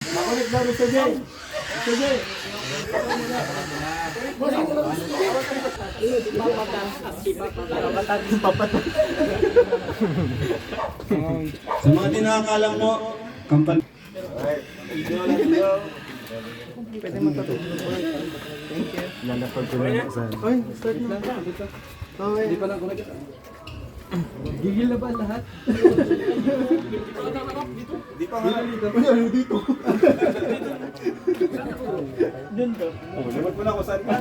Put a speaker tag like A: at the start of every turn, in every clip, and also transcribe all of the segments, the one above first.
A: Makulit daw Mr. J. Mr. J.
B: Sa mga di nakakalam mo, kampan...
A: Pwede matutulog. Thank you. Lalapag ko lang saan. Oy, start na. Okay. Hindi pa lang kulit. Gigil na ba lahat?
B: Di pa nga.
A: Ano dito? Diyan ka.
B: Lumag mo na kung saan ka.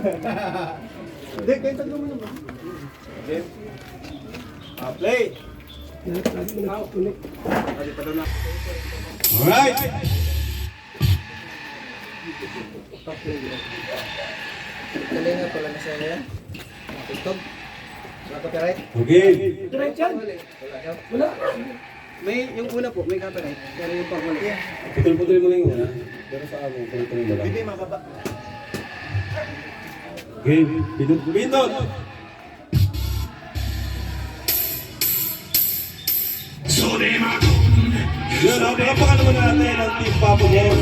A: Hindi, kahit taglo mo naman.
B: Okay. Play! Alright!
A: Galing nga pala na sa'yo yan. TikTok. Wala copyright?
B: Okay.
A: Copyright yan? Wala. May, yung una po, may copyright. Pero yung pag-wala.
B: Putol-putol mo lang yung una. Pero sa ako, putol mo lang.
A: Hindi, mababa.
B: Okay. Pindot. Pindot! Yun, pakapakan naman natin ang Team Papa Ball.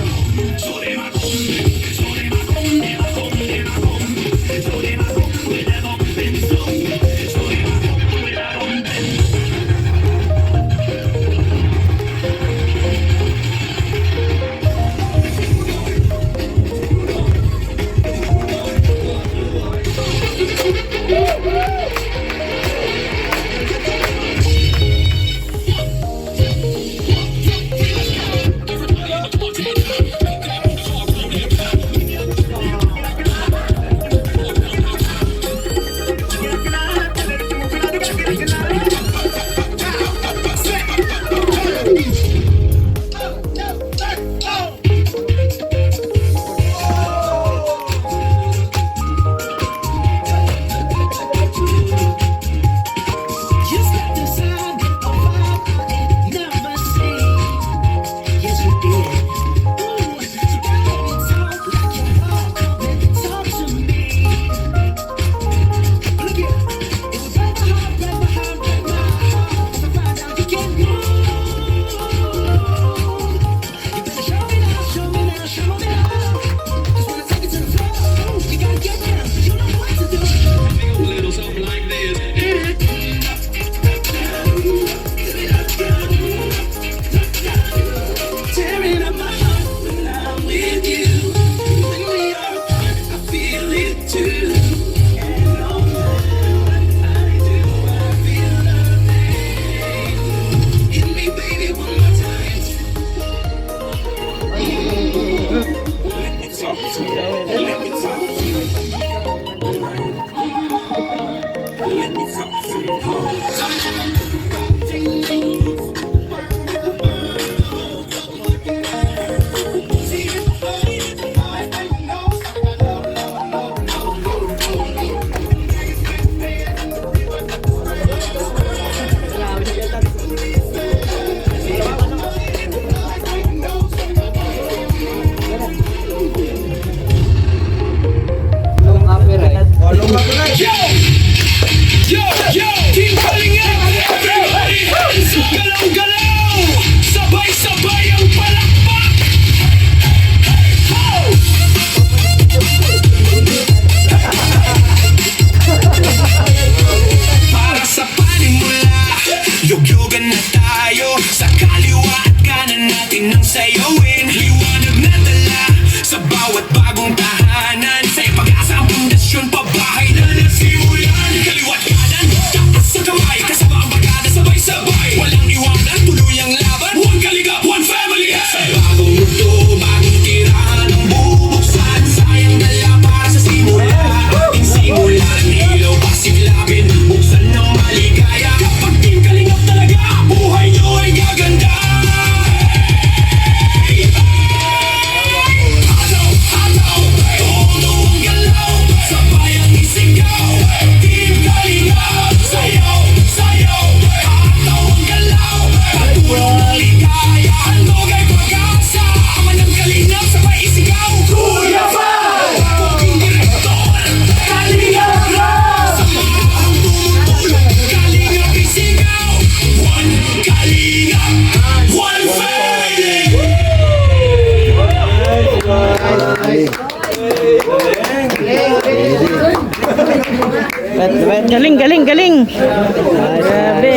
C: galing. Grabe.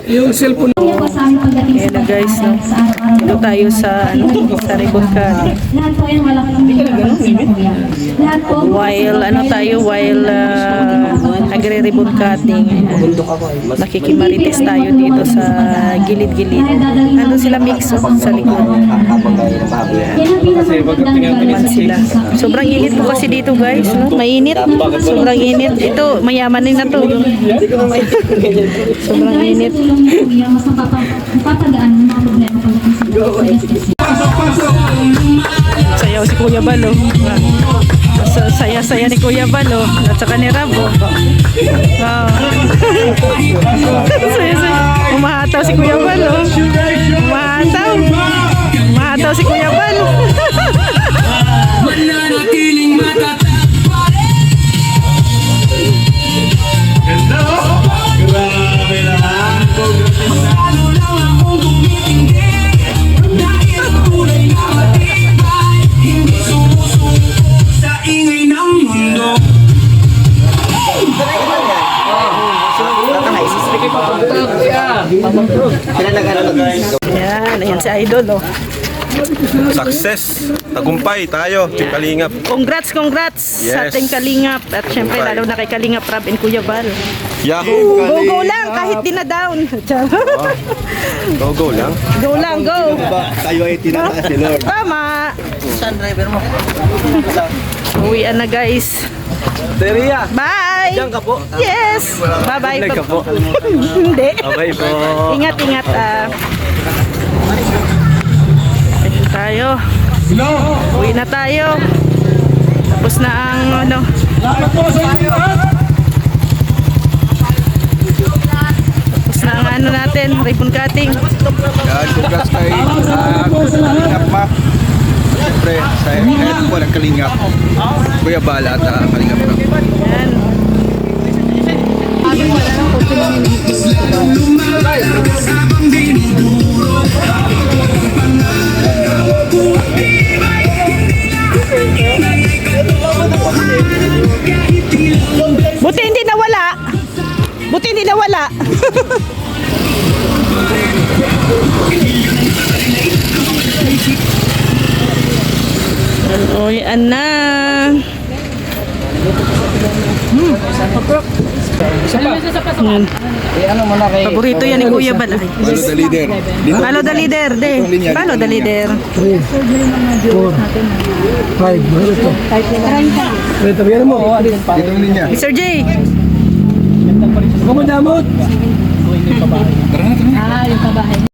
A: Yung cellphone.
C: Ayan na guys, no? Dito tayo sa, sa ribbon cutting.
D: Lahat po yan, wala kang lahat po.
C: While nagre-ribbon cutting, nakikimarites tayo dito sa gilid-gilid. Nandun sila mix sa likod.
D: Yan ang pinakamagandang
C: Naman sila. Sobrang init po kasi dito guys, no? Mainit. Sobrang init. Ito, mayaman din na to. Sobrang init.
D: Mas mapapagaan ng mga problema pagdating sa
C: Sayaw si Kuya Balo. Saya-saya ni Kuya Balo at saka ni Rabo. Wow. Saya-saya. Umahataw si Kuya Balo. Umahataw. Umahataw si Kuya Balo.
E: Mananatiling matatag pa rin.
B: Grabe naman.
E: Lalo lang akong tumitingin dahil tunay na matibay, hindi sumusuko sa ingay ng mundo.
C: Yan, ayan si Idol. Oh.
F: Success! Tagumpay tayo, Team Kalingap.
C: Congrats sa
F: Yes.
C: ating Kalingap. At syempre lalo na kay Kalingap Rab and Kuya Bal.
F: Yahoo!
C: Go lang kahit di na down.
F: Go, go lang.
C: Go lang, go.
B: Tayo ay tinataas ni Lord.
C: Tama. Saan driver mo? Uwian na guys.
A: Teria.
C: Bye!
A: Diyan ka po.
C: Yes! Bye-bye.
A: Nag ka po.
C: Hindi.
A: Okay po.
C: Ingat-ingat. Ayun tayo. Uwi na tayo. Tapos na ang ano. Tapos na ang ano natin, ribbon cutting.
B: Yan, congrats kay Kalingap Map. Siyempre, sa head po ng Kalingap. Kuya Bala at Kalingap Map.
C: Yan. Buti hindi nawala. Buti hindi nawala. O, yan na. Yan. Paborito yan ni Kuya Balay.
B: Follow the leader.
C: Follow the leader, de. Follow the leader.
A: 5. Ito. Ito, bigyan mo.
B: Dito ang linya.
C: Mr. J.
A: Kumudamot.
D: yung kabahay.